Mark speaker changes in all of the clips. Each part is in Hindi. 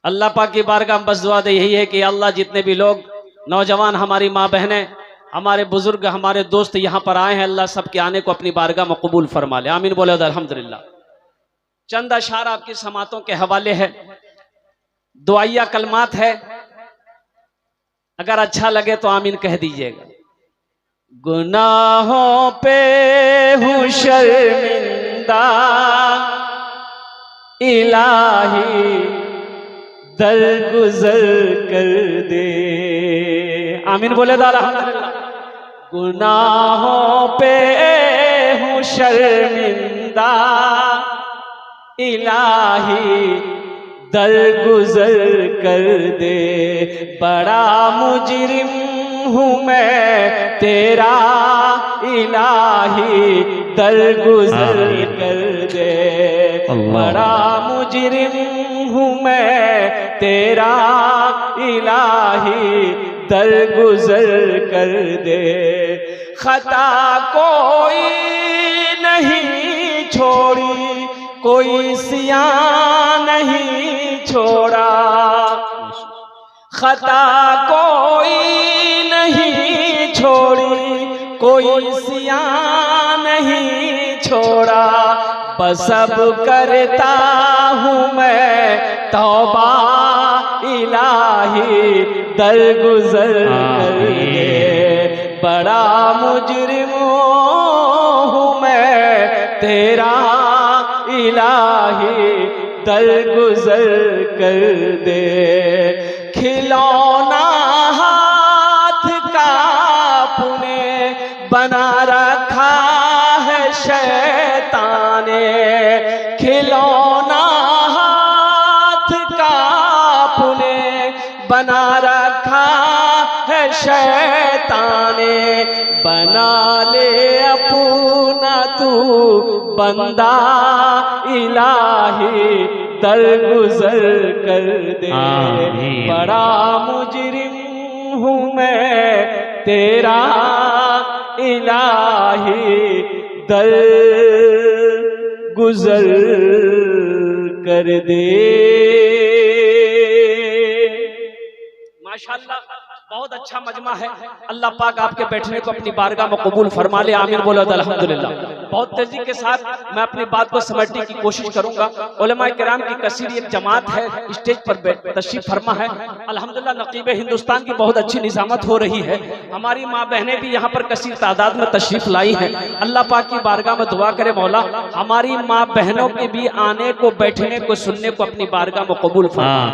Speaker 1: अल्लाह पाक की बारगाह में बस दुआ दे यही है कि अल्लाह जितने भी लोग नौजवान, हमारी माँ बहनें, हमारे बुजुर्ग, हमारे दोस्त यहाँ पर आए हैं, अल्लाह सबके आने को अपनी बारगाह में कबूल फरमा ले। आमीन बोले अल्हम्दुलिल्लाह। चंद अशार आपकी समातों के हवाले है, दुआया कलमात है, अगर अच्छा लगे तो आमीन कह दीजिएगा। गुनाहों पे हूँ शर्मिंदा इलाही दरगुजर कर दे। आमीन बोले अल्हम्दुलिल्लाह। गुनाहों पे हूँ शर्मिंदा इलाही दरगुजर कर दे। बड़ा मुजरिम हूँ मैं तेरा इलाही दरगुजर कर दे। बड़ा मुजरिम हूँ मैं तेरा इलाही दरगुजर कर दे। खता कोई नहीं छोड़ी, कोई सियां नहीं छोड़ा। खता कोई नहीं छोड़ी, कोई सियां नहीं छोड़ा। बस अब करता हूँ मैं तौबा इलाही दरगुजर कर दे। बड़ा मुजरिम हूँ मैं तेरा इलाही दरगुजर कर दे। खिलौना हाथ का पुने बना रखा है शैतान ने। खिलौना हाथ का पुने बना रखा है शैतान ने। बना ले अपना तू बंदा इलाही दरगुजर कर दे। बड़ा मुजरिम हूँ मैं तेरा इलाही दरगुजर कर दे। माशाअल्लाह, बहुत अच्छा मजमा है। अल्लाह पाक आपके बैठने को अपनी बारगाह में कबूल फरमा ले। आमीन बोलो अल्हम्दुलिल्लाह। बहुत तेजी के साथ मैं अपनी बात को समझने की कोशिश करूंगा। उलमा किराम की कसीर एक जमात है, स्टेज पर तशरीफ फरमा है। अल्हम्दुलिल्लाह नकीब हिंदुस्तान की बहुत अच्छी निजामत हो रही है। हमारी माँ बहनें भी यहाँ पर कसीर तादाद में तशरीफ लाई हैं। अल्लाह पाक की बारगाह में दुआ करे मौला हमारी माँ बहनों के भी आने को, बैठने को, सुनने को अपनी बारगाह में कबूल फरमा।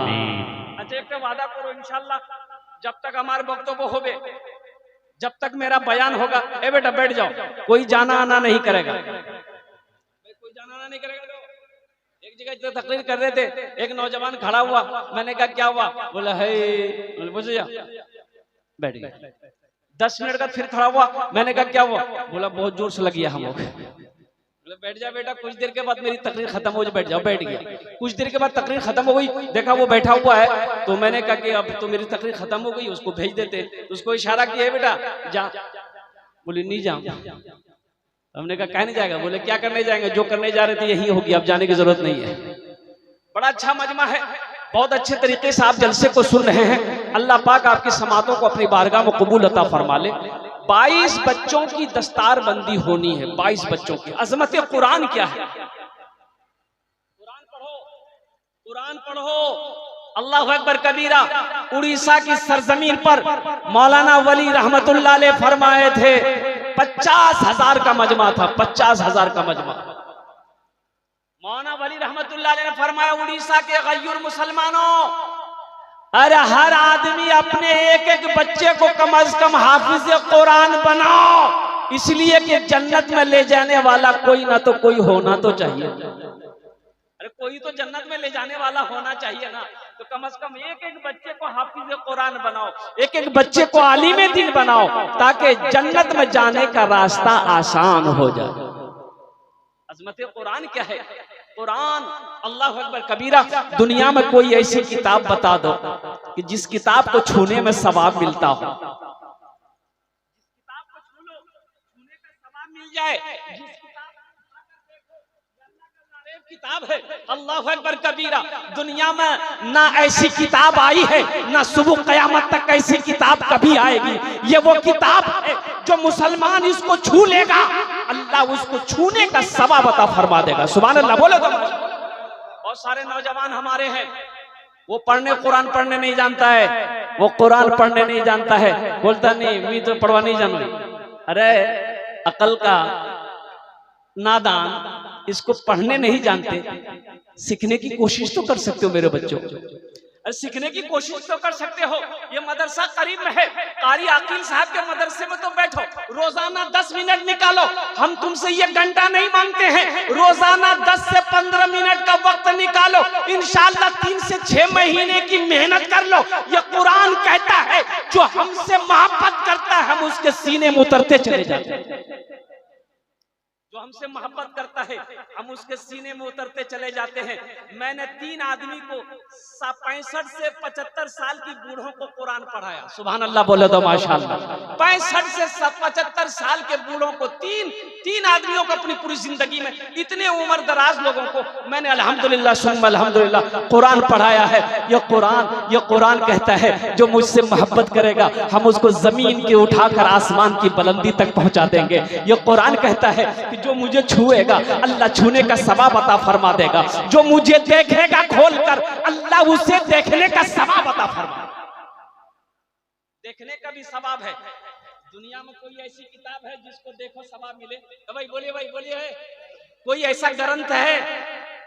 Speaker 1: अच्छा, एक वादा करो इंशाअल्लाह, जब तक हमारे वक्तव्य होवे, जब तक मेरा बयान होगा, ए बेटा बैठ जाओ, कोई जाना आना नहीं करेगा। कोई जाना आना नहीं करेगा। तो एक जगह तकरीर कर रहे थे, एक नौजवान खड़ा हुआ, मैंने कहा क्या हुआ? बोला है, बोले बैठ गया। 10 मिनट का फिर खड़ा हुआ, मैंने कहा क्या हुआ? बोला बहुत जोर से लगी है हम लोग। बैठ जा बेटा, कुछ देर के बाद मेरी तकरीर खत्म हो जाए, बैठ जाओ। बैठ गया। कुछ देर के बाद तकरीर खत्म हो गई, देखा वो बैठा हुआ है, तो मैंने कहा कि अब तो मेरी तकरीर खत्म हो गई, उसको भेज देते। उसको इशारा किया, बेटा जा। बोले नहीं जाऊं। हमने कहा कह नहीं जाएगा? बोले क्या करने जाएंगे, जो करने जा रहे थे यही होगी, अब जाने की जरूरत नहीं है। बड़ा अच्छा मजमा है, बहुत अच्छे तरीके से आप जलसे को सुन रहे हैं। अल्लाह पाक आपकी समातों को अपनी बारगाह में कबूल अता फरमा ले। 22 बच्चों की दस्तार बंदी होनी है। 22 बच्चों की अजमत कुरान क्या है? कुरान पढ़ो, कुरान पढ़ो। अल्लाहु अकबर कबीरा। उड़ीसा की सरजमीन पर मौलाना वली रहमतुल्लाह अलैह फरमाए थे, 50,000 का मजमा था। 50,000 का मजमा। मौलाना वली रहमतुल्लाह अलैह ने फरमाया, उड़ीसा के गय्यूर मुसलमानों, अरे हर आदमी अपने एक एक बच्चे को कम अज कम हाफिज कुरान बनाओ, इसलिए कि जन्नत में ले जाने वाला कोई ना तो कोई होना तो चाहिए। अरे कोई तो जन्नत में ले जाने वाला होना चाहिए ना। तो कम अज कम एक एक बच्चे को हाफिज कुरान बनाओ, एक एक बच्चे को आलिम दीन बनाओ, ताकि जन्नत में जाने का रास्ता आसान हो जाए। अजमत कुरान क्या है? कुरान अल्लाह अकबर कबीरा। दुनिया में कोई ऐसी किताब बता दो कि जिस किताब को छूने में सवाब मिलता हो। किताब को छू लो, छूने का सवाब मिल जाए। जिस किताब की किताब है। अल्लाह अकबर कबीरा। दुनिया में ना ऐसी किताब आई है, ना सुबह कयामत तक ऐसी किताब कभी आएगी। ये वो किताब है जो मुसलमान इसको छू लेगा, अल्लाह उसको छूने का सवाब अता फरमा देगा। सुभान अल्लाह बोले तो। बहुत सारे नौजवान हमारे हैं, वो कुरान पढ़ने नहीं जानता है, वो कुरान पढ़ने नहीं जानता है, बोलता नहीं मैं तो पढ़वा नहीं जानू। अरे अकल का नादान, इसको पढ़ने नहीं जानते, सीखने की कोशिश तो कर सकते हो मेरे बच्चों, सीखने की कोशिश तो कर सकते हो। ये मदरसा करीब में है, कारी आकिल साहब के मदरसे में तो बैठो, रोजाना 10 मिनट निकालो। हम तुमसे ये घंटा नहीं मांगते हैं, रोजाना 10 से 15 मिनट का वक्त निकालो। इंशाअल्लाह 3 से 6 महीने की मेहनत कर लो। ये कुरान कहता है जो हमसे मोहब्बत करता है हम उसके सीने में उतरते चले जाते हैं। जो हमसे मोहब्बत करता है हम उसके सीने में उतरते चले जाते हैं। मैंने 3 आदमी को 65 से 75 साल की बूढ़ों को कुरान पढ़ाया। सुभान अल्लाह बोले तो माशाअल्लाह। 65 से 75 साल के बूढ़ों को तीन आदमियों को अपनी पूरी जिंदगी में, इतने उम्र दराज लोगों को मैंने अल्हम्दुलिल्लाह सुम्मा अल्हम्दुलिल्लाह कुरान पढ़ाया है। ये कुरान कहता है जो मुझसे मोहब्बत करेगा हम उसको जमीन के उठाकर आसमान की बुलंदी तक पहुंचा देंगे। ये कुरान कहता है कि जो मुझे छुएगा अल्लाह छूने का सवाब अता फरमा देगा। जो मुझे देखेगा खोलकर अल्लाह उसे देखने का सवाब अता फरमा। देखने का भी सवाब है। दुनिया में कोई ऐसी किताब है जिसको देखो सवाब मिले? तो भाई बोलिए है कोई ऐसा ग्रंथ है,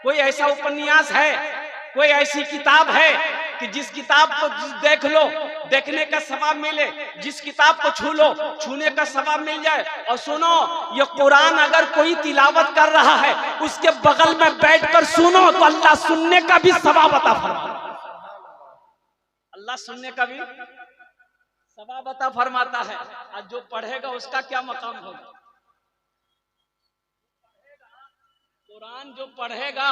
Speaker 1: कोई ऐसा उपन्यास है, कोई ऐसी किताब है कि जिस किताब को देख लो देखने का सवाब मिले, जिस किताब को छू लो छूने का सवाब मिल जाए? और सुनो, ये कुरान अगर कोई तिलावत कर रहा है उसके बगल में बैठकर सुनो तो अल्लाह सुनने का भी सवाब अता फरमाता। अल्लाह सुनने का भी सवाब अता फरमाता है। और जो पढ़ेगा उसका क्या मकाम होगा? कुरान जो पढ़ेगा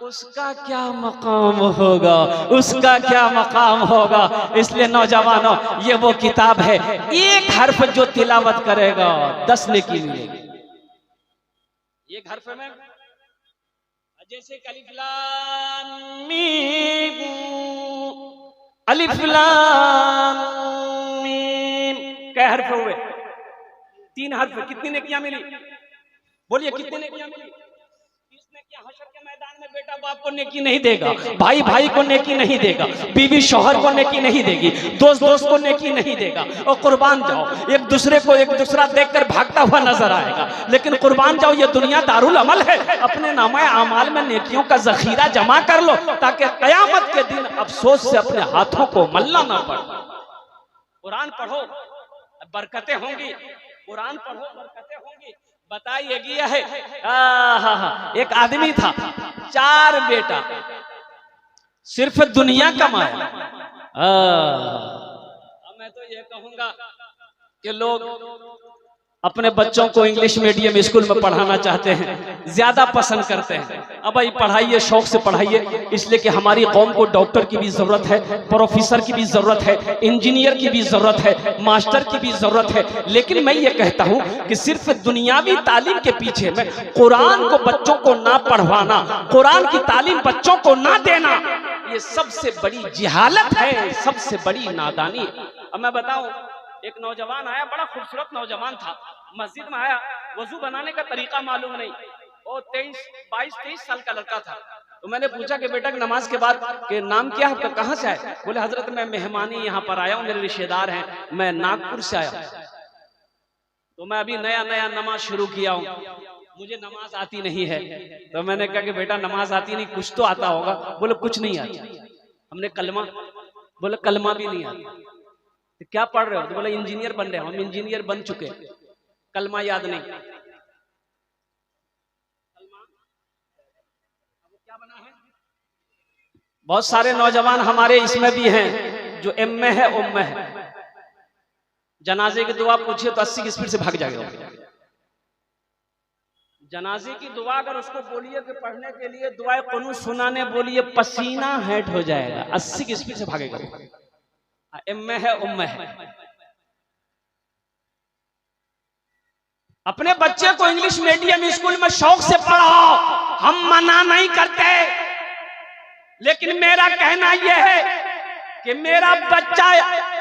Speaker 1: उसका क्या मकाम होगा, उसका क्या मकाम होगा। इसलिए नौजवानों, ये वो किताब है, एक हर्फ जो तिलावत करेगा 10 नेकी मिलेगी। एक हर्फ में जैसे अलिफ लाम मीम, अलिफ लाम मीम क्या हर्फ हुए? 3 हर्फ। कितनी नेकियां मिली? बोलिए कितनी नेकियां मिली? हशर के मैदान में बेटा बाप को नेकी नहीं देगा, भाई भाई को नेकी नहीं देगा, बीवी शौहर को नेकी नहीं देगी, दोस्त को नेकी नहीं देगा। और कुर्बान जाओ, एक दूसरा देखकर भागता हुआ नजर आएगा। लेकिन कुर्बान जाओ, ये दुनिया दारुल अमल है। अपने नामा आमाल में नेकियों का जखीरा जमा कर लो ताकि कयामत के दिन अफसोस से अपने हाथों को मलना ना पड़े। कुरान पढ़ो बरकतें होंगी, कुरान पढ़ो बरकतें होंगी। बताइए गया है एक आदमी था, 4 बेटा, सिर्फ दुनिया कमाया। मैं तो ये कहूंगा कि लोग अपने बच्चों को इंग्लिश मीडियम स्कूल में पढ़ाना चाहते हैं, ज्यादा पसंद करते हैं। अब भाई पढ़ाइए, शौक से पढ़ाइए, इसलिए कि हमारी कौम को डॉक्टर की भी जरूरत है, प्रोफेसर की भी जरूरत है, इंजीनियर की भी जरूरत है, मास्टर की भी जरूरत है। लेकिन मैं ये कहता हूं कि सिर्फ दुनियावी तालीम के पीछे में कुरान को बच्चों को ना पढ़वाना, कुरान की तालीम बच्चों को ना देना, ये सबसे बड़ी जिहालत है, सबसे बड़ी नादानी। अब मैं बताऊं, एक नौजवान आया, बड़ा खूबसूरत नौजवान था, मस्जिद में आया, वजू बनाने का तरीका मालूम नहीं, और 22-23 साल का लड़का था। तो मैंने पूछा कि बेटा नमाज के बाद के नाम क्या है, कहाँ से आए? बोले हजरत मैं मेहमानी यहाँ पर आया हूँ, मेरे रिश्तेदार हैं, मैं नागपुर से आया। तो मैं अभी नया नमाज शुरू किया हूँ, मुझे नमाज आती नहीं है। तो मैंने कहा कि बेटा नमाज आती नहीं, कुछ तो आता होगा। बोले कुछ नहीं आता। हमने कलमा, बोले कलमा भी नहीं आता। तो क्या पढ़ रहे हो? तो बोले इंजीनियर बन रहे हो। हम इंजीनियर बन चुके, कलमा याद नहीं। क्या बना है? बहुत सारे नौजवान हमारे इसमें भी हैं जो एम में है, उम में है। जनाजे की दुआ पूछिए तो 80 की स्पीड से भाग जाएगा। जनाजे की दुआ अगर उसको बोलिए कि पढ़ने के लिए दुआए कुनूत सुनाने बोलिए, पसीना हेट हो जाएगा, 80 की स्पीड से भागेगा। एम में है, उम में है। अपने बच्चे को इंग्लिश मीडियम स्कूल में शौक से पढ़ाओ, हम मना नहीं करते, लेकिन मेरा कहना यह है कि मेरा बच्चा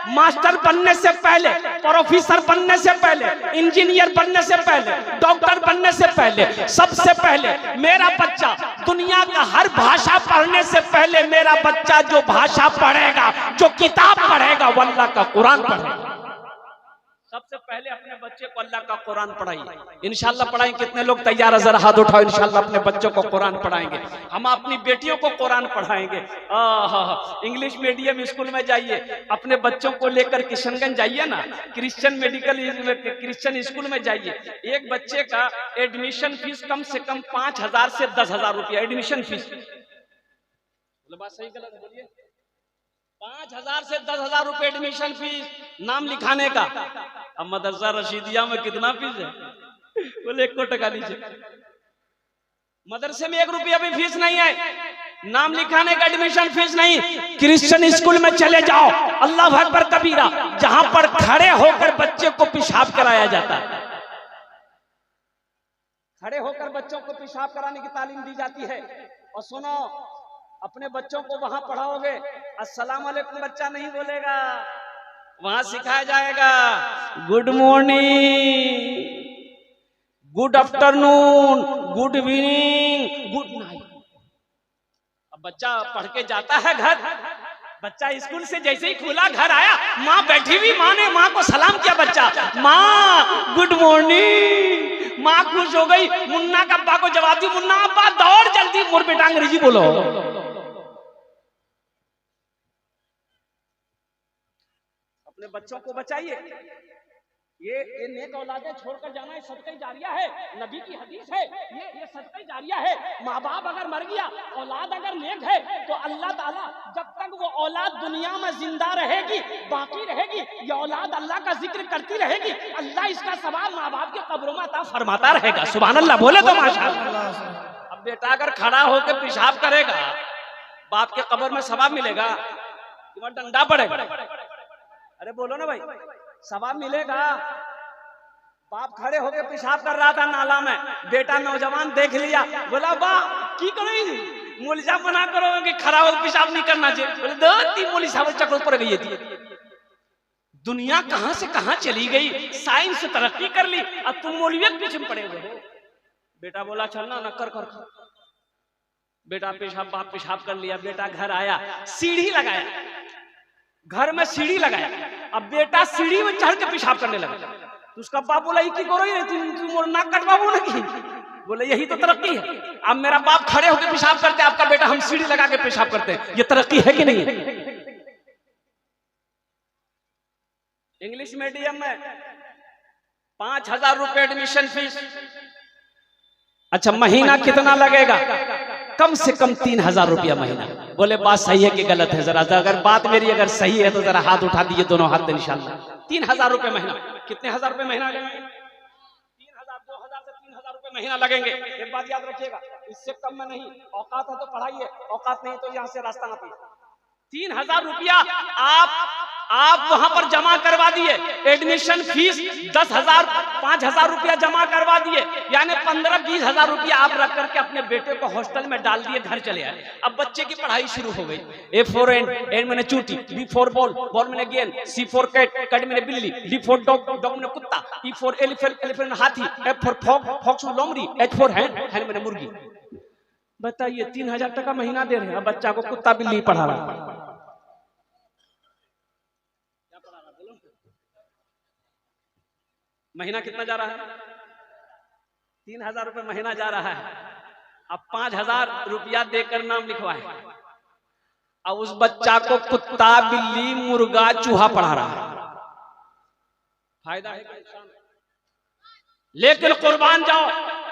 Speaker 1: मास्टर बनने से पहले, प्रोफेसर बनने से पहले, इंजीनियर बनने से पहले, डॉक्टर बनने से पहले, सबसे पहले मेरा बच्चा दुनिया का हर भाषा पढ़ने से पहले मेरा बच्चा जो भाषा पढ़ेगा, जो किताब पढ़ेगा, वो अल्लाह का कुरान पढ़ेगा। सबसे पहले अपने बच्चे को अल्लाह का कुरान पढ़ाइए। इंशाल्लाह पढ़ाएं। कितने लोग तैयार है? जरा हाथ उठाओ। इंशाल्लाह अपने बच्चों को कुरान पढ़ाएंगे, हम अपनी बेटियों को कुरान पढ़ाएंगे। इंग्लिश मीडियम स्कूल में जाइए, अपने बच्चों को लेकर किशनगंज जाइए ना, क्रिश्चियन स्कूल में जाइए। एक बच्चे का एडमिशन फीस कम से कम 5,000 से 10,000 रुपया एडमिशन फीस। बात सही गलत बोलिए? 5,000 से 10,000 रुपए एडमिशन फीस, नाम लिखाने का। अब मदरसा रशीदिया में कितना फीस है? बोले 1 टका लीजिए। मदरसे में 1 रुपया भी फीस नहीं है, नाम लिखाने का एडमिशन फीस नहीं। क्रिश्चियन स्कूल में चले जाओ, अल्लाह अकबर कबीरा, जहां पर खड़े होकर बच्चे को पेशाब कराया जाता है। खड़े होकर बच्चों को पेशाब कराने की तालीम दी जाती है। और सुनो, अपने बच्चों को वहां पढ़ाओगे, अस्सलाम वालेकुम बच्चा नहीं बोलेगा, वहां सिखाया जाएगा good morning, good afternoon, good evening, good night. अब बच्चा पढ़ के जाता है घर, बच्चा स्कूल से जैसे ही खुला घर आया, माँ बैठी हुई, माँ ने माँ को सलाम किया, बच्चा माँ गुड मॉर्निंग। माँ खुश हो गई, मुन्ना का अब्बा को जवाब दी, मुन्ना अब्बा दौड़ जल्दी, मोर बेटा अंग्रेजी बोलो। अपने बच्चों को बचाइए। ये नेक औलादें छोड़कर जाना है सदका जारिया है, नबी की हदीस है, ये सदका जारिया है। माँ बाप अगर मर गया, औलाद अगर नेक है, तो अल्लाह ताला जब तक वो औलाद दुनिया में जिंदा रहेगी, बाकी रहेगी, ये औलाद अल्लाह का जिक्र करती रहेगी, अल्लाह इसका सवाब माँ बाप के कब्रों में अता फरमाता रहेगा। सुभान अल्लाह बोले तो माशाअल्लाह। अब बेटा अगर खड़ा होकर पेशाब करेगा, बाप के कब्र में सवाब मिलेगा, तुम्हारा डंडा पड़ेगा। अरे बोलो ना भाई, सवाब मिलेगा। बाप खड़े होके पेशाब कर रहा था नाला में, बेटा नौजवान देख लिया, बोला वाह की करो, मुलिसा मना करो कि खड़ा होकर पेशाब नहीं करना चाहिए। बोले 2-3 मुलिसा चक्कर पर गई थी। दुनिया कहां से कहां चली गई, साइंस तरक्की कर ली, अब तुम मौलवी के पीछे पड़े हुए हो। बेटा बोला चलना न कर। बेटा पेशाब, बाप पेशाब कर लिया, बेटा घर आया, सीढ़ी लगाया, घर में सीढ़ी लगाया। अब बेटा सीढ़ी में चढ़ के पेशाब करने लगा, तो उसका बाप बोला की करो ये तुम नाक कटवाओ ना की। बोले यही तो तरक्की है। अब मेरा बाप खड़े होकर पेशाब करते, आपका बेटा हम सीढ़ी लगा के पेशाब करते हैं, ये तरक्की है कि नहीं है? इंग्लिश मीडियम में 5,000 रुपए एडमिशन फीस। अच्छा महीना कितना लगेगा? कम से कम 3,000 रुपया महीना। बोले बात सही है कि गलत है? जरा अगर बात मेरी अगर सही है तो जरा हाथ उठा दीजिए, दोनों हाथ इंशाल्लाह। 3,000 रुपए महीना। कितने हजार रुपए महीना लगेंगे? 3,000, 2,000 से 3,000 रुपए महीना लगेंगे। एक बात याद रखिएगा, इससे कम में नहीं। औकात है तो पढ़ाइए, औकात नहीं तो यहाँ से रास्ता ना पाइए। 3,000 रुपया आप वहां पर जमा करवा दिए, एडमिशन फीस 10,000, 5,000 रुपया जमा करवा दिए, यानी 15-20,000 रुपया आप रख करके अपने बेटे को हॉस्टल में डाल दिए, घर चले आए। अब बच्चे की पढ़ाई शुरू हो गई। A for एंड मैंने चूटी, B for बॉल, बॉल मैंने गेंद, C for कैट, कैट मैंने बिल्ली, D for डॉग, डॉग मैंने कुत्ता, E for एलिफेंट, एलिफेंट हाथी, F for फॉक्स, फॉक्स लोमड़ी, H for हैंड, हैंड मैंने मुर्गी। बताइए 3,000 टका महीना दे रहे हैं, बच्चा को कुत्ता बिल्ली पढ़ा रहा है। महीना कितना जा रहा है? 3,000 रुपए महीना जा रहा है। अब 5,000 रुपया देकर नाम लिखवाए, अब उस बच्चा को कुत्ता बिल्ली मुर्गा चूहा पढ़ा रहा है। फायदा है? लेकिन कुर्बान जाओ,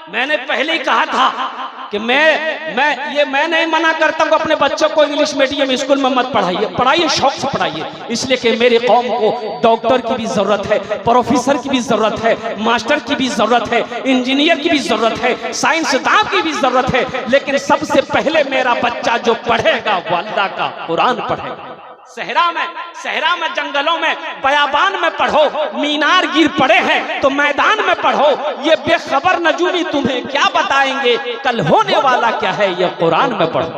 Speaker 1: मैंने पहले ही कहा था कि मैं नहीं मना करता हूं अपने बच्चों को इंग्लिश मीडियम स्कूल में मत पढ़ाइए, पढ़ाइए शौक से पढ़ाइए, इसलिए कि मेरी कौम को डॉक्टर की भी जरूरत है, प्रोफेसर की भी जरूरत है, मास्टर की भी जरूरत है, इंजीनियर की भी जरूरत है, साइंसदान की भी जरूरत है। लेकिन सबसे पहले मेरा बच्चा जो पढ़ेगा वो अल्लाह का कुरान पढ़ेगा। सहरा में सहरा में, जंगलों में, बयाबान में पढ़ो, मीनार गिर पड़े हैं तो मैदान में पढ़ो। ये बेखबर नजूमी तुम्हें क्या बताएंगे, कल होने वाला क्या है ये कुरान में पढ़ो।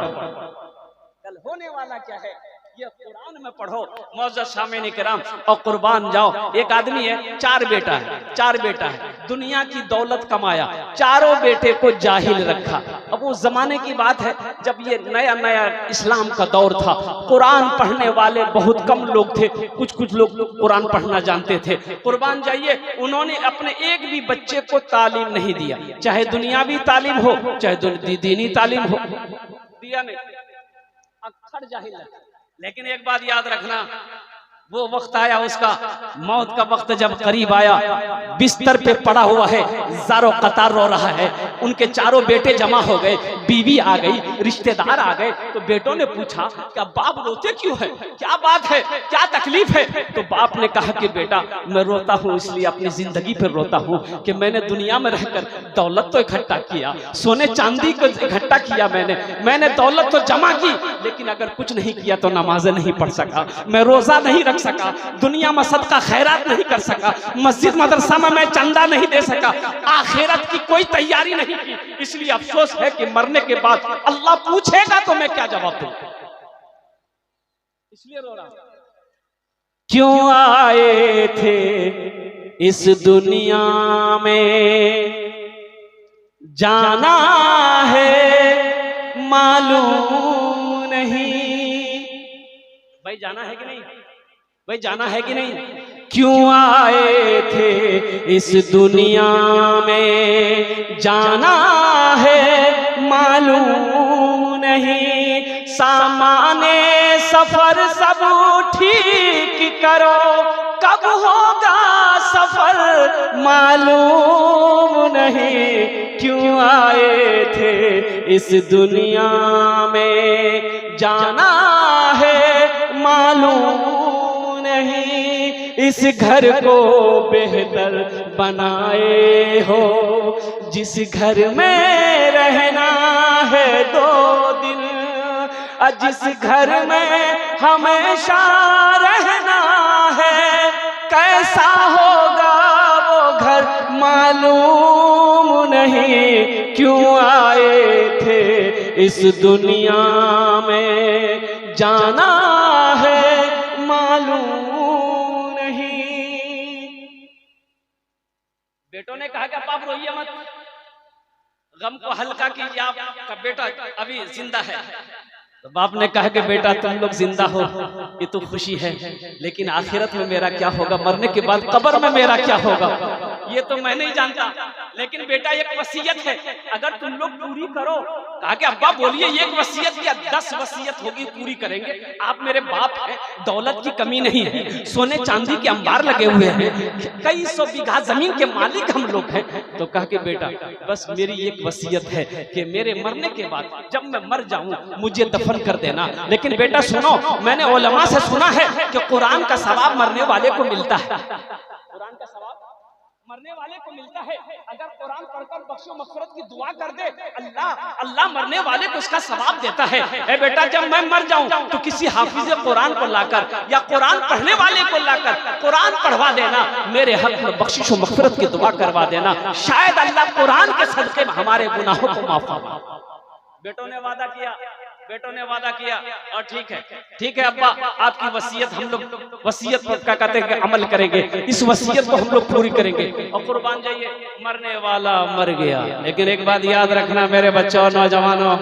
Speaker 1: कल होने वाला क्या है ये कुरान में पढ़ो। मौजूद सामईन किराम और कुर्बान जाओ, एक आदमी है, चार बेटा है, दुनिया की दौलत कमाया, चारों बेटे को जाहिल रखा। अब वो जमाने की बात है जब ये नया नया इस्लाम का दौर था, कुरान पढ़ने वाले बहुत कम लोग थे, कुछ लोग कुरान पढ़ना जानते थे। कुर्बान जाइए, उन्होंने अपने एक भी बच्चे को तालीम नहीं दिया, चाहे दुनियावी तालीम हो चाहे दीनी तालीम हो, दिया नहीं, अक्सर जाहिल है। लेकिन एक बात याद रखना, वो वक्त आया उसका, मौत का वक्त जब करीब आया, बिस्तर पे पड़ा हुआ है, ज़ारो कतार रो रहा है, उनके चारों बेटे जमा हो गए, बीवी आ गई, रिश्तेदार आ गए, तो बेटों ने पूछा कि बाप रोते क्यों है, क्या बात है, क्या तकलीफ है? तो बाप ने कहा कि बेटा मैं रोता हूँ इसलिए अपनी जिंदगी पर रोता हूँ कि मैंने दुनिया में रहकर दौलत तो इकट्ठा किया, सोने चांदी को इकट्ठा किया, मैंने दौलत तो जमा की, लेकिन अगर कुछ नहीं किया तो नमाजें नहीं पढ़ सका, मैं रोजा नहीं रख सका, दुनिया में सदका खैरात नहीं कर सका, मस्जिद मदरसा में मैं चंदा नहीं दे सका, आखिरत की कोई तैयारी नहीं की, इसलिए अफसोस है कि मरने के बाद अल्लाह पूछेगा तो मैं क्या जवाब दूं, इसलिए रो रहा। क्यों आए थे इस दुनिया में, जाना है मालूम नहीं। भाई जाना है कि नहीं, भाई जाना है कि नहीं? क्यों आए थे इस दुनिया में, जाना है मालूम नहीं। सामाने सफर सब ठीक करो, कब होगा सफर मालूम नहीं। क्यों आए थे इस दुनिया में, जाना है मालूम नहीं। इस घर को बेहतर बनाए हो, जिस घर में रहना है 2 दिन, जिस घर में हमेशा रहना है, कैसा होगा वो घर मालूम नहीं। क्यों आए थे इस दुनिया में, जाना है मालूम नहीं। बेटों ने कहा कि बाप रोइए मत, गम को हल्का कीजिए, आपका बेटा अभी जिंदा है। तो बाप ने कहा कि बेटा तुम लोग जिंदा हो ये तो खुशी है, लेकिन आखिरत में मेरा क्या होगा, मरने के बाद कब्र में मेरा क्या होगा ये तो मैं नहीं जानता, लेकिन बेटा एक वसीयत है, अगर तुम लोग पूरी करो। कहा कि अब्बा बोलिए, एक वसीयत क्या 10 वसीयत होगी, पूरी करेंगे। आप मेरे बाप हैं, दौलत की कमी नहीं है, सोने चांदी के अंबार लगे हुए हैं, कई 100 बीघा जमीन के मालिक हम लोग हैं। तो कहा कि बेटा बस मेरी एक वसीयत है कि मेरे मरने के बाद जब मैं मर जाऊं मुझे दफन कर देना। लेकिन बेटा सुनो, मैंने उलमा से सुना है कि कुरान का सवाब मरने वाले को मिलता है, कुरान का सवाब मरने वाले को मिलता है। अगर कुरान पढ़कर बख्शो मग़फ़िरत की दुआ कर दे, अल्लाह मरने वाले को उसका सवाब देता है। ए बेटा जब मैं मर जाऊं तो किसी हाफिज़ कुरान को लाकर या कुरान पढ़ने वाले को लाकर कुरान पढ़वा देना, मेरे हक में बख्शिश व मग़फ़िरत की दुआ करवा देना, शायद अल्लाह कुरान के सदक़े में हमारे गुनाहों को माफ फरमा। बेटों ने वादा किया, बेटों ने वादा किया, और ठीक है अब्बा आपकी वसीयत हम लोग वसीयत पर क्या कहते हैं कि अमल करेंगे, इस वसीयत को हम लोग पूरी करेंगे। और कुर्बान जाइए, मरने वाला मर गया, लेकिन एक बात याद रखना मेरे बच्चों और नौजवानों,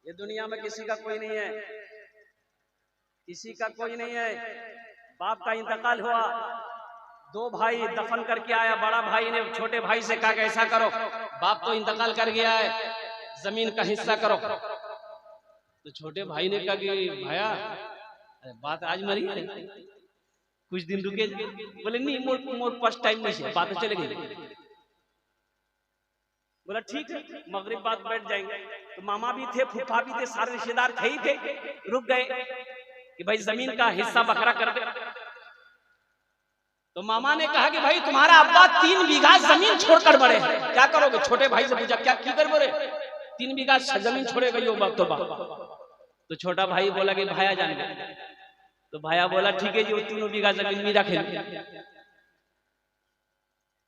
Speaker 1: ये दुनिया में किसी का कोई नहीं है, किसी का कोई नहीं है। बाप का इंतकाल हुआ, 2 भाई दफन करके आया, बड़ा भाई ने छोटे भाई से कहा कि ऐसा करो, बाप तो इंतकाल कर गया है, जमीन का हिस्सा करो। तो छोटे भाई ने कहा कि भैया बात आज मरी है, कुछ दिन रुके। बोले नहीं मोर पास टाइम नहीं है, बात चले गई। बोला ठीक है, मगरिब बाद बैठ जाएंगे। तो मामा भी थे, फूफा भी थे, सारे रिश्तेदार थे ही थे, रुक गए कि भाई जमीन का हिस्सा बखरा कर दे। तो मामा ने कहा कि भाई तुम्हारा अब्बा 3 बीघा जमीन छोड़कर बड़े हैं, क्या करोगे? छोटे भाई से पूछा क्या की कर बोले 3 बीघा जमीन छोड़ेगा यो बाप तो बाप। तो छोटा भाई बोला कि भाया जान तो भैया बोला ठीक है जी, वो 3 बीघा जमीन मेरा खेल।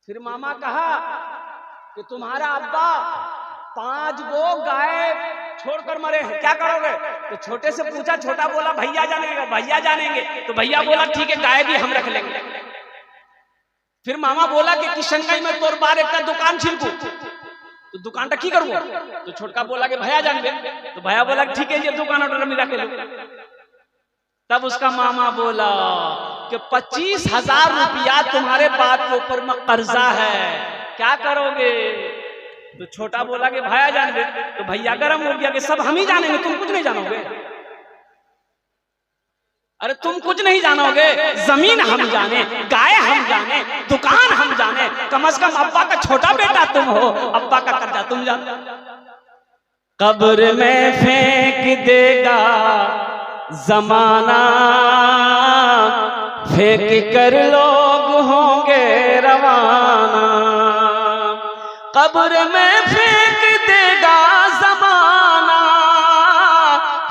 Speaker 1: फिर मामा कहा कि तुम्हारा अब्बा 5 गो गाय छोड़कर मरे हैं, क्या करोगे? तो छोटे से पूछा, छोटा बोला भैया जानेंगे, भैया जानेंगे। तो भैया बोला ठीक है, गाय भी हम रख लेंगे। फिर मामा बोला कि किशनगंज में तोर बार एक दुकान छिलकू, तो दुकान की करूंगा। तो छोटका बोला कि भैया जान। तो भैया बोला ठीक है, ये दुकान ऑर्डर में रख लो। तब उसका मामा बोला कि 25,000 रुपया तुम्हारे बाप के ऊपर में कर्जा है, क्या करोगे? तो छोटा बोला कि भैया जान। तो भैया गरम हो गया कि सब हम ही जानेंगे, तुम कुछ नहीं जानोगे। अरे तुम कुछ नहीं जानोगे, जमीन हम जाने, गाय हम जाने, दुकान हम जाने, कम से कम अब्बा का छोटा बेटा तुम हो, अब्बा का कर्जा तुम जानो। कब्र में फेंक देगा जमाना, फेंक कर लोग होंगे रवाना। कब्र में फेंक देगा जमाना,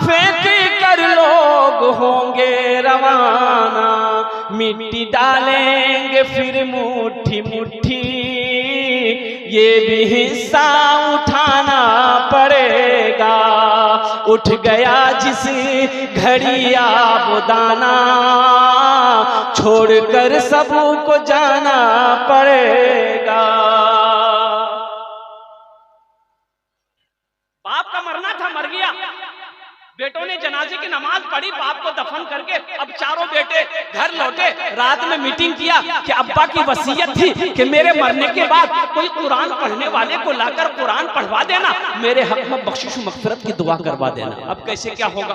Speaker 1: फेंक कर लोग होंगे रवाना। मिट्टी डालेंगे फिर मुट्ठी मुट्ठी, ये भी हिस्सा उठाना पड़ेगा। उठ गया जिस घड़ी आबदाना, छोड़कर सबको जाना पड़ेगा। बाप का मरना था, मर गया। बेटों ने जनाजे की नमाज पढ़ी, बाप को दफन करके अब चारों बेटे घर लौटे। रात में मीटिंग किया कि अब्बा की वसीयत थी कि मेरे मरने के बाद कोई कुरान पढ़ने वाले को लाकर कुरान पढ़वा देना, मेरे हक में बख्शिश मगफिरत की दुआ करवा देना। अब कैसे क्या होगा?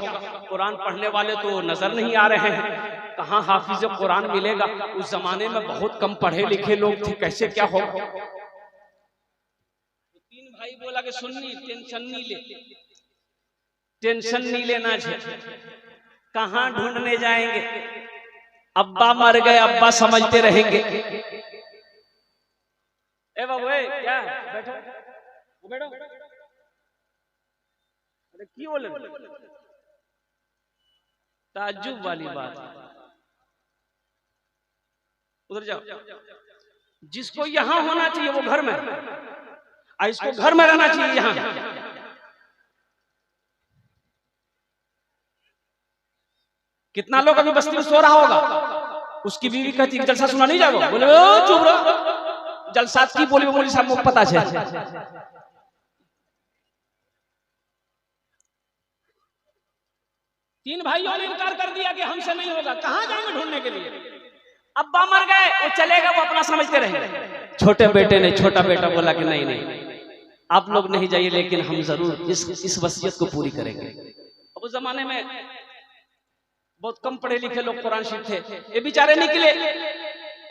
Speaker 1: कुरान पढ़ने वाले तो नजर नहीं आ रहे हैं, कहाँ हाफिज कुरान मिलेगा? उस जमाने में बहुत कम पढ़े लिखे लोग थे, कैसे क्या होगा? 3 भाई बोला कि सुन्नी टेंशन नहीं ले, टेंशन नहीं लेना चाहिए, कहां ढूंढने जाएंगे? अब्बा मर गए, अब्बा समझते रहेंगे। ए बाबू क्या बैठो बैठो, अरे की बोले? ताज्जुब वाली बात, उधर जाओ। जिसको यहां होना चाहिए वो घर में, इसको घर में रहना चाहिए। यहां कितना लोग अभी बस्ती में सो रहा होगा, उसकी बीवी कहती है जलसा सुना नहीं जाओ, बोले चुप रहो, जलसा की बोली बोली सब मुझे पता है। 3 भाइयों ने इनकार कर दिया कि हमसे नहीं होगा, कहां जाएंगे ढूंढने के लिए? अब्बा मर गए, वो चलेगा, वो अपना समझते रहेंगे। छोटे बेटे ने, छोटा बेटा बोला कि नहीं नहीं, आप लोग नहीं जाइए, लेकिन हम जरूर इस वसीयत को पूरी करेंगे। अब उस जमाने में बहुत कम पढ़े लिखे लोग कुरान शीख थे, ये बेचारे निकले।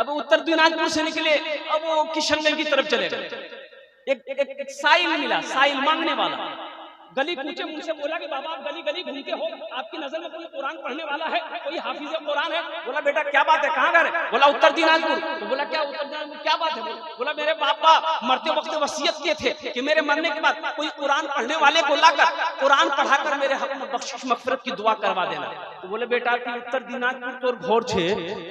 Speaker 1: अब उत्तर दिनाजपुर से निकले, अब वो किशनगंज की तरफ चले गए। एक साइल मिला, साइल मांगने वाला, गली पूछे मुझसे, बोला कि बाबा आप गली गली घूमते हो, आपकी नजर में कोई कुरान पढ़ने वाला है, कोई हाफिज कुरान है? बोला बेटा क्या बात है, कहाँ घर है? बोला उत्तर दिनाजपुर। तो बोला क्या उत्तर दिनाजपुर, क्या बात है? बोला मेरे बाबा मरते वक्त वसीयत किए थे कि मेरे मरने के बाद कोई कुरान पढ़ने वाले को लाकर कुरान पढ़ाकर मेरे हक में बख्शिश मगफिरत की दुआ करवा देना। तो बोले बेटा कि उत्तर दिनाजपुर तोर घर छे,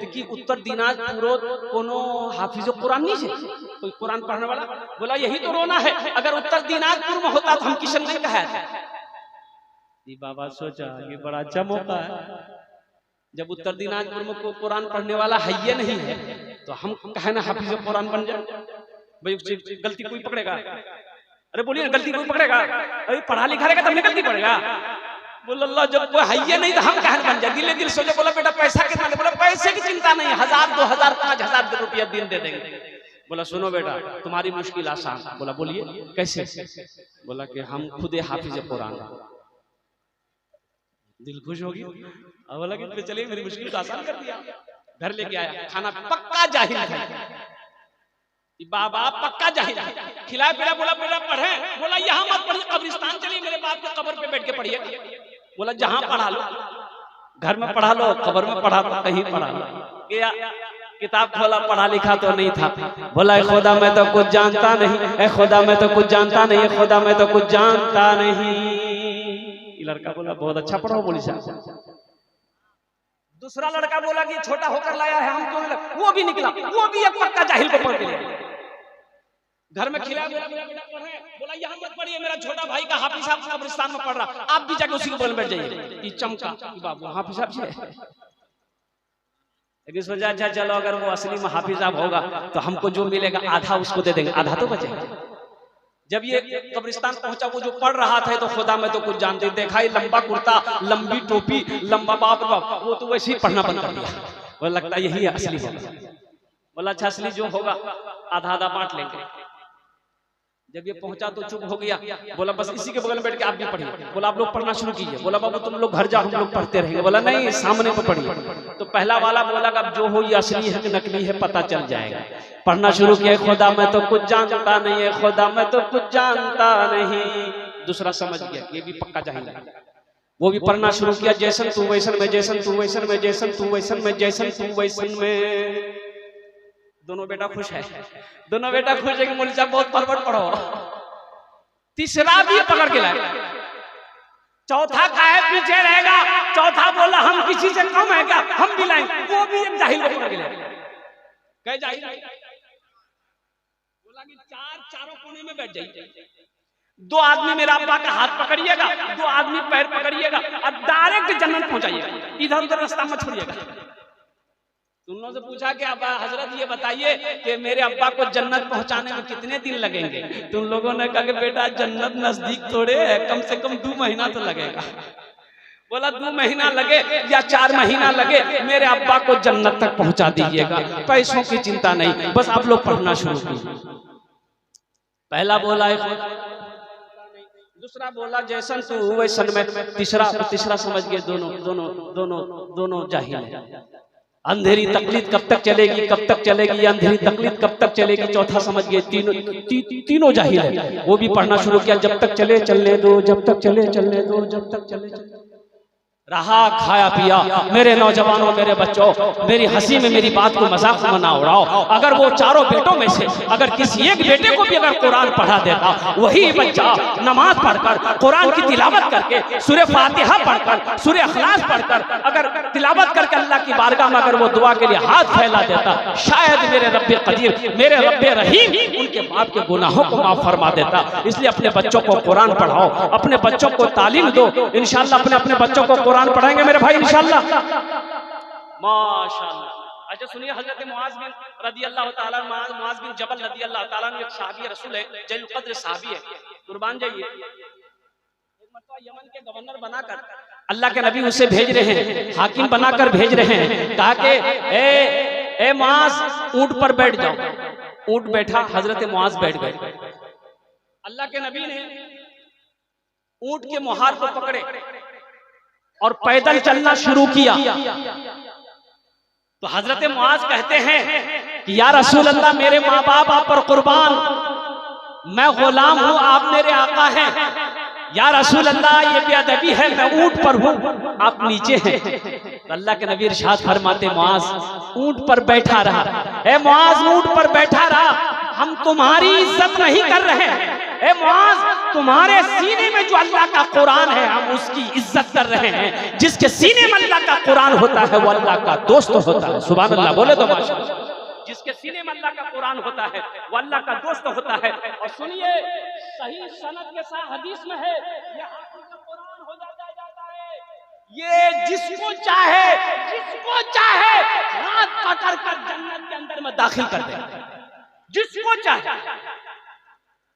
Speaker 1: कि उत्तर दिनाजपुर कोनो हाफिज कुरान नहीं है, कोई कुरान पढ़ने वाला? बोला यही तो रोना है, अगर उत्तर दिनाजपुर में होता तो हम किशनगंज का है। बाबा सोचा ये बड़ा अच्छा मौका है, जब उत्तर दिनाजपुर में कोई कुरान पढ़ने वाला है ये नहीं है, तो हम कहे ना हाफिज कुरान बन जाए। भाई गलती कोई पकड़ेगा? अरे बोलिए ना, गलती कोई पकड़ेगा? अरे पढ़ा लिखा रहेगा तब गलती पड़ेगा। बोला अल्लाह जब कोई है ये नहीं तो हम कहे बन जाए। दिले दिल सोचे, बोला बेटा पैसा कितना? बोला पैसे की चिंता नहीं, 1000 2000 5000 रुपया दिन दे देंगे। बोला सुनो बेटा तुम्हारी मुश्किल आसान। बोला बोलिए कैसे? बोला कि हम खुद हाफिज कुरान। दिल खुश होगी, अब बोला कि चलिए मेरी मुश्किल को आसान कर दिया। घर लेके आया, खाना पक्का जाहिल है, बाबा पक्का जाहिल है, खिलाया पिलाया। बोला बेटा पढ़े? बोला यहाँ मत पढ़िए, कब्रिस्तान चलिए, मेरे बाप के कब्र पे बैठ के पढ़िए। बोला जहां पढ़ा लो, घर में पढ़ा लो, कब्र में पढ़ा लो, कहीं पढ़ा लो। गया किताब खोला, पढ़ा लिखा तो नहीं था। बोला खुदा मैं तो कुछ जानता नहीं, खुदा मैं तो कुछ जानता नहीं, खुदा मैं तो कुछ जानता नहीं। लड़का बोला बहुत अच्छा पढ़ो, बोली साहब दूसरा लड़का बोला कि छोटा होकर लाया है, हम क्यों नहीं लाए? वो भी निकला, वो भी एक पक्का जाहिल को पढ़ लिया। घर में खिलाया, बोला बेटा पढ़े, बोला यहाँ मत पढ़िए, मेरा छोटा भाई का हाफिज साहब कब्रिस्तान में पढ़ रहा, आप भी जाके उसी के बगल में बैठ जाइए। ये चमका कि बाबू हाफिज साहब जी है, लेकिन सोचा अच्छा चलो अगर वो असली में हाफिज साहब होगा तो हमको जो मिलेगा आधा उसको दे देंगे, आधा तो बचेगा। जब ये कब्रिस्तान पहुंचा, वो जो पढ़ रहा था तो खुदा में तो कुछ जानते, देखा ही लंबा कुर्ता, लंबी टोपी, लंबा बाप बाप, वो तो वैसे ही पढ़ना बंद कर दिया। वो लगता है यही असली होगा। बोला अच्छा असली जो होगा आधा आधा बांट लेंगे। जब ये पहुंचा तो चुप हो गया, बोला बस इसी के बगल में बैठ के आप भी पढ़िए। बोला आप लोग पढ़ना शुरू कीजिए। बोला बाबू तुम लोग घर जाओ, हम लोग पढ़ते रहेंगे। बोला नहीं, सामने पे पढ़िए। तो पहला वाला बोला अब जो हो ये असली है कि नकली है पता चल जाएगा। पढ़ना शुरू किया, खुदा मैं तो कुछ जानता नहीं है, खुदा मैं तो कुछ जानता नहीं। दूसरा समझ गया ये भी पक्का जाहिल है, वो भी पढ़ना शुरू किया, जैसन तू वैसन में, जैसन तू वैसन में, जैसन तू वैसन में, जैसन तू वैसन में। दोनों बेटा खुश है, दोनों बेटा खुश है कि मौलवी साहब बहुत परवट पढ़ो। तीसरा भी पकड़ के लाए, चौथा काहे पीछे रहेगा? चौथा बोला हम किसी से कम है क्या, हम भी लाएंगे। वो भी एक जाहिल को पकड़ के लाए। कहे जाहिल, बोला कि चारों कोने में बैठ जाइए, दो आदमी मेरा अब्बा का हाथ पकड़िएगा, दो आदमी पैर पकड़िएगा और डायरेक्ट जन्नत पहुंचाइएगा, इधर उधर रास्ता मत छोड़िएगा। तुम लोगों से पूछा कि अब्बा हजरत ये बताइए कि मेरे अब्बा को जन्नत पहुंचाने में कितने दिन लगेंगे? तुम लोगों ने कहा कि बेटा जन्नत नजदीक थोड़े है, कम से कम 2 महीना तो लगेगा। बोला 2 महीना लगे या 4 महीना लगे, मेरे अब्बा को जन्नत तक पहुंचा दीजिएगा, पैसों की चिंता नहीं, बस आप लोग पढ़ना शुरू कीजिए। पहला बोला दूसरा बोला जैसन तू वैसन में, तीसरा समझ गए दोनों जाहिल है। अंधेरी तकलीफ कब तक चलेगी, कब तक चलेगी, अंधेरी तकलीफ कब तक चलेगी? चौथा समझ गए, तीनों जाहिल है। वो भी पढ़ना शुरू किया, जब तक चले चलने दो, जब तक चले चलने दो, जब तक चले रहा खाया पिया। मेरे नौजवानों, मेरे बच्चों, मेरी हंसी में मेरी बात को मजाक में ना उड़ाओ। अगर वो चारों बेटों में से अगर किसी एक बेटे को भी अगर कुरान पढ़ा देता, वही बच्चा नमाज पढ़कर, कुरान की तिलावत करके, सूरह फातिहा पढ़कर, सूरह इखलास पढ़कर, अगर तिलावत करके अल्लाह की बारगाह में अगर वो दुआ के लिए हाथ फैला देता, शायद मेरे रब्बे कदीर, मेरे रब्बे रहीम उनके बाप के गुनाहों को माफ फरमा देता। इसलिए अपने बच्चों को कुरान पढ़ाओ, अपने बच्चों को तालीम दो। इंशाअल्लाह अपने बच्चों को कुरान पढ़ाएंगे मेरे भाई इंशाअल्लाह, माशाअल्लाह। अच्छा सुनिए, हजरत मुआज बिन रदियल्लाहु ताला, मुआज बिन जबल रदियल्लाहु ताला एक सहाबी रसूल है, जलील कद्र सहाबी है, कुर्बान जाइए। एक मरतबा यमन के गवर्नर बनाकर अल्लाह के नबी उसे भेज रहे हैं, हाकिम बनाकर भेज रहे हैं, कहा कि ए मुआज ऊंट पर बैठ जाओ। ऊंट बैठा, हजरत मुआज बैठ गए। अल्लाह के नबी ने ऊंट के मुहार को पकड़े और पैदल चलना शुरू किया। तो हजरत मुआज कहते हैं कि या रसूल अल्लाह, मेरे माँ बाप आप पर कुर्बान, मैं गुलाम हूँ, आप मेरे आका हैं। या रसूल अल्लाह, ये बेअदबी है, मैं ऊंट पर हूँ, आप नीचे हैं। तो अल्लाह के नबी इरशाद फरमाते, मुआज ऊंट पर बैठा रहा, ए मुआज ऊंट पर बैठा रहा, हम तुम्हारी इज्जत नहीं कर रहे हैं। ए मुआज, तुम्हारे सीने में जो अल्लाह का कुरान है, हम उसकी इज्जत कर रहे हैं। जिसके सीने में अल्लाह का कुरान होता है वो अल्लाह का दोस्त होता है। सुभान अल्लाह, बोले तो माशाअल्लाह। जिसके सीने में अल्लाह का कुरान होता है वो अल्लाह का दोस्त होता है। और सुनिए, सही सनद के साथ हदीस में है, ये हाफिज का कुरान हो जाता है, ये जिसको चाहे हाथ पकड़ कर जन्नत के अंदर में दाखिल कर दे। जिसको चाहे,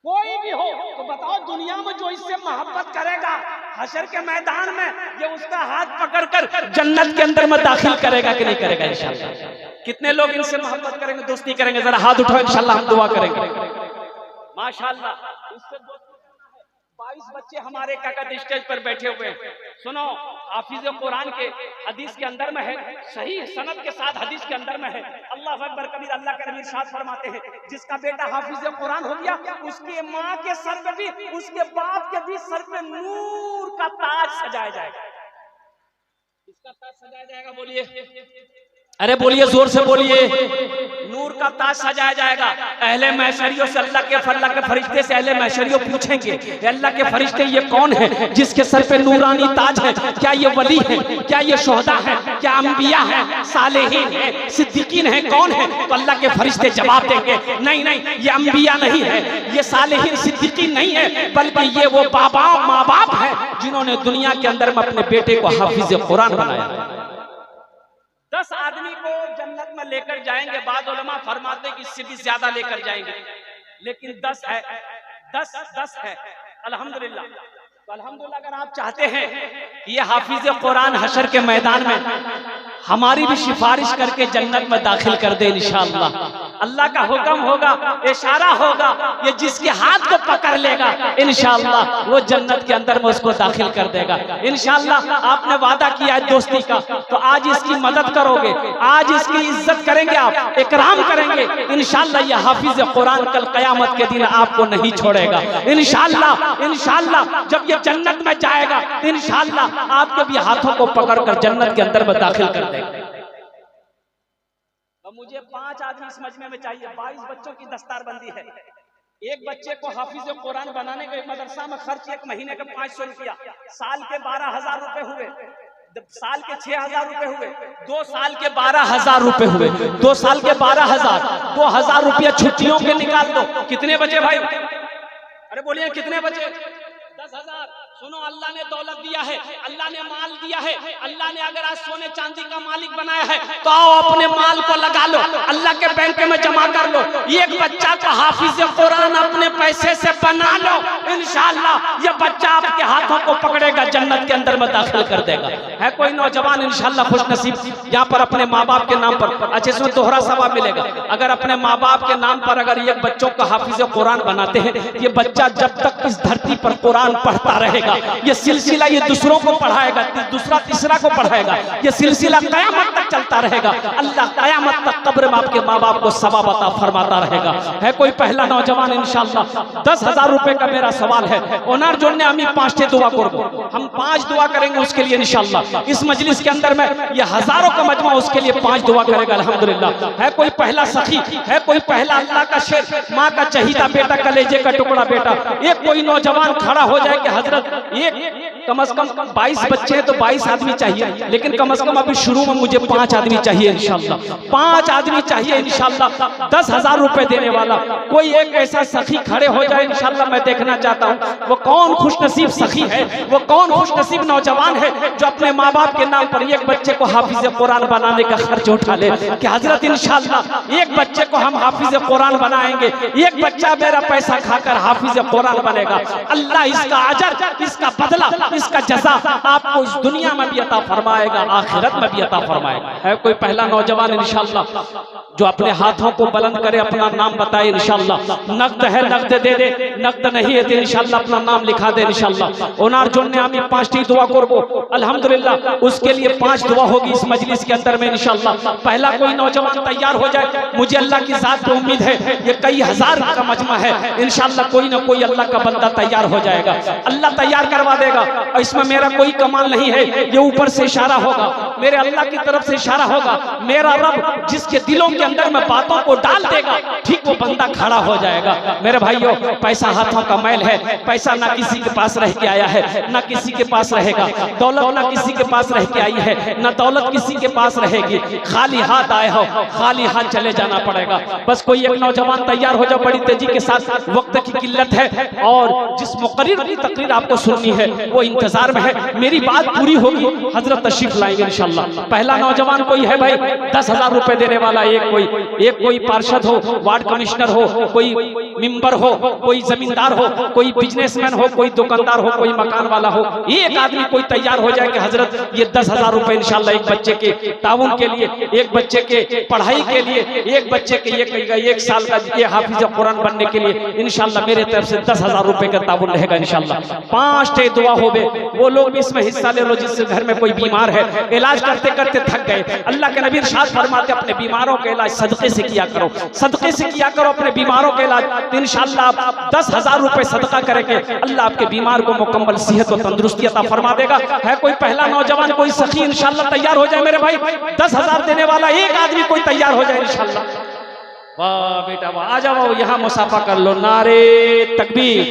Speaker 1: कोई भी हो। तो बताओ, दुनिया में जो इससे मोहब्बत करेगा, हशर के मैदान में ये उसका हाथ पकड़कर जन्नत के अंदर में दाखिल करेगा कि नहीं करेगा? इंशाअल्लाह। कितने लोग इनसे मोहब्बत करेंगे, दोस्ती करेंगे? जरा हाथ उठाओ, इंशाअल्लाह हम दुआ करेंगे। माशाअल्लाह, इससे 22 बच्चे हमारे काका स्टेज पर बैठे हुए हैं। सुनो, हाफिज कुरान के हदीस के अंदर में है, सही सनद के साथ हदीस के अंदर में है। अल्लाह अकबर कबीर, अल्लाह के नबी इरशाद फरमाते हैं, जिसका बेटा हाफिज कुरान हो गया, उसके माँ के सर पे भी, उसके बाप के भी सर पे नूर का ताज सजाया जाएगा। इसका ताज सजाया जाएगा, बोलिए, अरे बोलिए, जोर से बोलिए, नूर का ताज सजाया जाएगा। अहले महशरियों से अल्लाह के फरिश्ते से अहले महशरियों पूछेंगे, अल्लाह के फरिश्ते ये कौन है जिसके सर पे नूरानी ताज है? क्या ये वली है? क्या ये शोहदा है? क्या अंबिया है, सालेहीन है, सिद्दीकीन है, कौन है? तो अल्लाह के फरिश्ते जवाब देंगे, नहीं नहीं, ये अंबिया नहीं है, ये सालेहीन सिद्दीकीन नहीं है, बल्कि ये वो बाबा माँ बाप है जिन्होंने दुनिया के अंदर में अपने बेटे को हाफिज कुरान बनाया। 10 आदमी को जन्नत में लेकर जाएंगे, बाद उलमा फरमाते कि इससे भी ज्यादा लेकर जाएंगे, लेकिन 10 है, 10 है। अल्हम्दुलिल्लाह। तो अल्हम्दुलिल्लाह अगर आप चाहते हैं कि ये हाफिज कुरान हशर के मैदान में हमारी भी सिफारिश करके जन्नत में दाखिल कर दे इंशाअल्लाह, अल्लाह का हुक्म होगा, इशारा होगा, ये जिसके हाथ को पकड़ लेगा इंशाअल्लाह वो जन्नत के अंदर में उसको दाखिल कर देगा इंशाअल्लाह। आपने वादा किया है दोस्ती का, तो आज इसकी मदद करोगे, आज इसकी इज्जत करेंगे, आप इकराम करेंगे इंशाअल्लाह। ये हाफिज कुरान कल कयामत के दिन आपको नहीं छोड़ेगा इंशाअल्लाह। इंशाअल्लाह जब ये जन्नत में जाएगा इंशाअल्लाह आपके भी हाथों को पकड़कर जन्नत के अंदर में दाखिल कर देगा। तो मुझे 5 आदमी इस मजमे में चाहिए। 22 बच्चों की दस्तारबंदी है। एक बच्चे को हाफिज कुरान बनाने के मदरसा में खर्च 1 महीने का 500 रुपया, साल के 12,000 रुपए हुए, साल के 6,000 रुपए हुए, 2 साल के 12,000 रुपए हुए, 2 साल के 12,000, 2,000 रुपया छुट्टियों के निकाल दो, कितने बचे भाई? अरे बोलिए कितने बचे? 10,000। सुनो, अल्लाह ने दौलत दिया है, अल्लाह ने माल दिया है, अल्लाह ने अगर आज सोने चांदी का मालिक बनाया है तो आओ अपने माल को लगा लो, अल्लाह के बैंक में जमा कर लो। एक बच्चा को हाफिज कुरान अपने पैसे से बना लो इंशाअल्लाह, ये बच्चा आपके हाथों को पकड़ेगा, जन्नत के अंदर में दाखिल कर देगा। है कोई नौजवान इंशाअल्लाह खुशनसीब यहाँ पर अपने माँ बाप के नाम पर, अच्छा इसमें दोहरा सवाब मिलेगा, अगर अपने माँ बाप के नाम पर अगर एक बच्चों को हाफिज कुरान बनाते हैं, ये बच्चा जब तक इस धरती पर कुरान पढ़ता रहेगा, ये सिलसिला ये दूसरों को पढ़ाएगा, दूसरा तीसरा को पढ़ाएगा, ये सिलसिला कयामत तक चलता रहेगा। अल्लाह कयामत तक कब्र में आपके माँ बाप को सवाब अता फरमाता रहेगा। है कोई पहला नौजवान इंशाअल्लाह? 10,000 रुपए का मेरा सवाल है, ओनर जोड़ने हम 5 दुआ करबो, हम 5 दुआ करेंगे उसके लिए इंशाअल्लाह। इस मजलिस के अंदर में ये हजारों का मजमा उसके लिए 5 दुआ करेगा अल्हम्दुलिल्लाह। है कोई पहला सखी? है कोई पहला अल्लाह का शेर, माँ का चहीता बेटा, कलेजे का टुकड़ा बेटा? एक कोई नौजवान खड़ा हो जाए कि हजरत एक कम से कम 22 बच्चे हैं तो 22 आदमी चाहिए, लेकिन कम से कम अभी शुरू में मुझे 5 आदमी चाहिए इंशाअल्लाह, 5 आदमी चाहिए इंशाअल्लाह। 10,000 रुपए देने वाला कोई एक ऐसा सखी खड़े हो जाए इंशाअल्लाह। मैं देखना चाहता हूँ वो कौन खुशनसीब सखी है, वो कौन खुशनसीब नौजवान है जो अपने माँ बाप के नाम पर एक बच्चे को हाफिज कुरान बनाने का खर्च उठा ले कि हजरत इंशाअल्लाह एक बच्चे को हम हाफिज कुरान बनाएंगे, एक बच्चा मेरा पैसा खाकर हाफिज कुरान बनेगा, अल्लाह इसका अजर, इसका बदला, इसका जज़ा आपको इस दुनिया में भी अता फरमाएगा, आखिरत में भी अता फरमाएगा। है कोई पहला नौजवान इंशाअल्लाह जो अपने हाथों को बुलंद करे, अपना नाम बताए इंशाअल्लाह? नकद है नकद दे दे, नकद नहीं है तो इंशाअल्लाह अपना नाम लिखा दे इंशाअल्लाह। ओनार जोड़ने हम 5 दुआ करबो अल्हम्दुलिल्लाह, उसके लिए 5 दुआ होगी इस मजलिस के अंदर में इंशाअल्लाह। पहला कोई नौजवान तैयार हो जाए, मुझे अल्लाह की जात पे उम्मीद है ये कई हजार का मजमा है इंशाअल्लाह, कोई ना कोई अल्लाह का बंदा तैयार हो जाएगा, अल्लाह तैयार करवा देगा। और इसमें मेरा कोई कमाल नहीं है, ये ऊपर से इशारा होगा, मेरे अल्लाह की तरफ से इशारा होगा। मेरा रब जिसके दिलों के अंदर में बातों को डाल देगा, ठीक वो बंदा खड़ा हो जाएगा। मेरे भाइयों, पैसा हाथों का मैल है, पैसा ना किसी के पास रह के आया है, ना किसी के पास रहेगा, दौलत ना किसी के पास रह के आई है, ना दौलत किसी के पास रहेगी। खाली हाथ आए हो, खाली हाथ चले जाना पड़ेगा। बस कोई एक नौजवान तैयार हो जाओ बड़ी तेजी के साथ, वक्त की किल्लत है और जिस मुकर्रिर की तकरीर आपको सुननी है वो इंतजार में है, मेरी बात पूरी होगी, हजरत तशरीफ लाएंगे इंशाअल्लाह। पहला नौजवान कोई है भाई? 10,000 रुपए देने वाला एक कोई पार्षद हो, वार्ड कमिश्नर हो, कोई मेंबर हो, कोई जमींदार हो, कोई बिजनेसमैन हो, कोई दुकानदार हो, कोई मकान वाला हो, एक आदमी कोई तैयार हो जाए कि हजरत ये 10,000 रुपए इंशाअल्लाह एक बच्चे के ताउन के लिए, एक बच्चे के पढ़ाई के लिए, एक बच्चे के 1 साल का ये हाफिज कुरान बनने के लिए इंशाअल्लाह मेरे तरफ से 10,000 रुपए का ताउन रहेगा इंशाअल्लाह। 5 दुआ होवे, वो लोग भी इसमें हिस्सा ले लो जिससे घर में कोई बीमार है, इलाज करते करते थक गए। अल्लाह के नबी इरशाद फरमाते अपने बीमारों का इलाज सदके से किया करो, सदके से किया करो अपने बीमारों का इलाज, तो इंशाअल्लाह आप 10,000 रुपए सदका करेंगे, अल्लाह आपके बीमार को मुकम्मल सेहत और तंदुरुस्ती अता फरमा देगा। है कोई पहला नौजवान, कोई सखी इंशाअल्लाह तैयार हो जाए मेरे भाई? 10,000 देने वाला एक आदमी कोई तैयार हो जाए इंशाअल्लाह। वाह बेटा वाह, आ जाओ यहाँ मुसाफा कर लो। नारे तकबीर,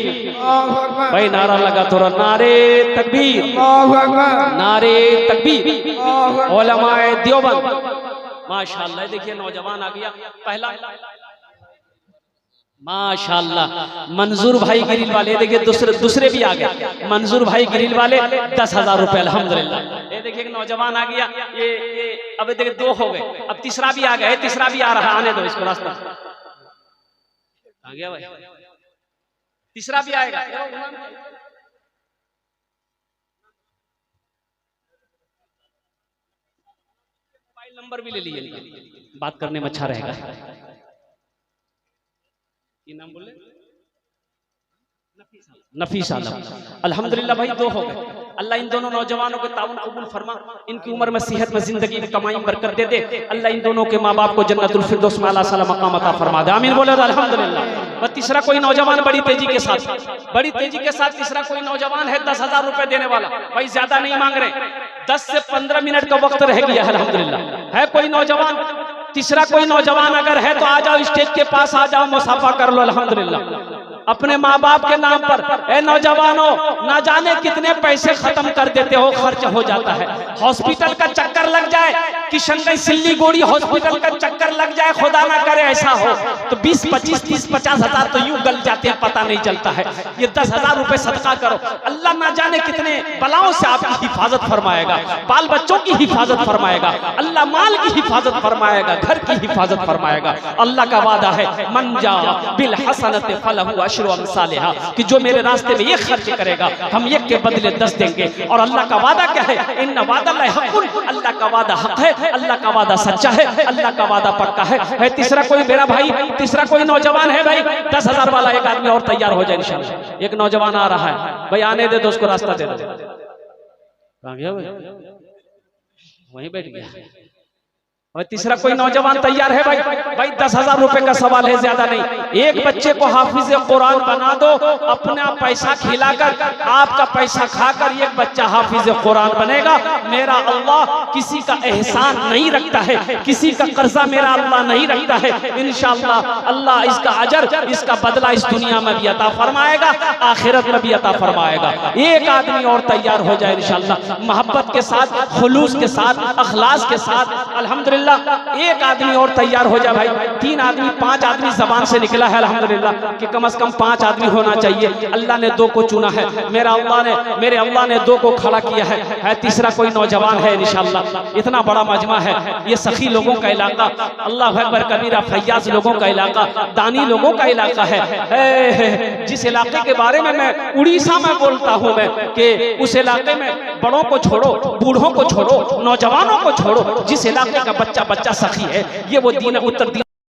Speaker 1: भाई नारा लगा थोड़ा, नारे तकबीर, नारे तकबीर। उलमाए देवबंद माशाअल्लाह, देखिए नौजवान आ गया पहला, माशाअल्लाह। मंजूर भाई गिरिल वाले, देखिए दूसरे भी आ गए। मंजूर भाई गिरिल वाले 10,000 रुपए अल्हम्दुलिल्लाह। ये देखिए नौजवान आ गया, ये अब देखिए 2 हो गए, अब तीसरा भी आ गया, तीसरा भी आ रहा, आने दो इसको, रास्ता आ गया भाई, तीसरा भी आएगा। मोबाइल नंबर भी ले लीजिए, बात करने में अच्छा रहेगा। नाम बोले नफीस आलम। अल्हम्दुलिल्लाह भाई 2 हो गए। अल्लाह इन दोनों नौजवानों के ताउन कबूल फरमा, इनकी उम्र में सेहत में जिंदगी में कमाई बरकत दे दे। अल्लाह इन दोनों के माँ बाप को जन्नतुल फिरदौस में आला साला मकाम अता फरमा दे, आमीन बोले अल्हम्दुलिल्लाह। और तीसरा कोई नौजवान बड़ी तेजी के साथ तीसरा कोई नौजवान है 10,000 रुपए देने वाला। भाई ज्यादा नहीं मांग रहे, 10 से 15 मिनट का वक्त रह गया है अल्हम्दुलिल्लाह। है कोई नौजवान, तीसरा कोई नौजवान अगर है तो आ जाओ, स्टेज के पास आ जाओ, मुसाफा कर लो अल्हम्दुलिल्लाह अपने माँ बाप के नाम पर। ए नौजवानों, ना जाने कितने पैसे खत्म कर देते हो, खर्च हो जाता है। हॉस्पिटल का चक्कर लग जाए, किशनगंज सिल्लीगुड़ी हॉस्पिटल का चक्कर लग जाए, खुदा ना करे ऐसा हो, तो 20, 25, 30, 50 हजार तो यूं गल जाते हैं, पता नहीं चलता है। ये 10,000 रुपए सदका करो, अल्लाह ना जाने कितने बलाओं से आपकी हिफाजत फरमाएगा, बाल बच्चों की हिफाजत फरमाएगा, अल्लाह माल की हिफाजत फरमाएगा, घर की हिफाजत फरमाएगा। अल्लाह का वादा है, मन जा बिल हसनत फलहु अशरु अमसालिहा, कि जो मेरे रास्ते में ये खर्च करेगा हम एक के बदले 10 देंगे। और अल्लाह का वादा क्या है, इन्ना वादा हक़ुन, अल्लाह का वादा हक है, अल्लाह का वादा सच्चा है, अल्लाह का वादा पक्का है। तीसरा कोई मेरा भाई, तीसरा कोई नौजवान है भाई, 10,000 वाला एक आदमी और तैयार हो जाए इंशाअल्लाह। एक नौजवान आ रहा है भाई, आने दे दो उसको, रास्ता दे दो। कहाँ गया भाई, वहीं बैठ गया। और तीसरा कोई नौजवान तैयार है भाई 10,000 रुपए का सवाल है, ज्यादा नहीं। एक बच्चे को हाफिज कुरान बना दो, अपना पैसा खिलाकर, आपका पैसा खाकर एक बच्चा हाफिज कुरान बनेगा। मेरा अल्लाह किसी का एहसान नहीं रखता है, किसी का कर्जा मेरा अल्लाह नहीं रखता है। इंशाअल्लाह अल्लाह इसका अजर, इसका बदला इस दुनिया में भी अता फरमाएगा, आखिरत में भी अता फरमाएगा। एक आदमी और तैयार हो जाए इंशाअल्लाह, मोहब्बत के साथ, खुलूस के साथ, अखलास के साथ। अल्हम्दुलिल्लाह एक आदमी और तैयार हो जाए भाई। 3 आदमी 5 आदमी जबान से निकला है अल्हम्दुलिल्लाह कि कम से कम 5 आदमी होना चाहिए। अल्लाह ने 2 को चुना है, मेरे अल्लाह ने 2 को खड़ा किया है। तीसरा कोई नौजवान है इंशाअल्लाह। इतना बड़ा मजमा है, ये सखी लोगों का इलाका, अल्लाह अकबर कबीरा, फैयाज लोगों का इलाका, दानी लोगों का इलाका है। जिस इलाके के बारे में मैं उड़ीसा में बोलता हूँ मैं, कि उस इलाके में बड़ों को छोड़ो, बूढ़ों को छोड़ो, नौजवानों को छोड़ो, जिस इलाके का बच्चा सखी है, ये वो दीन उत्तर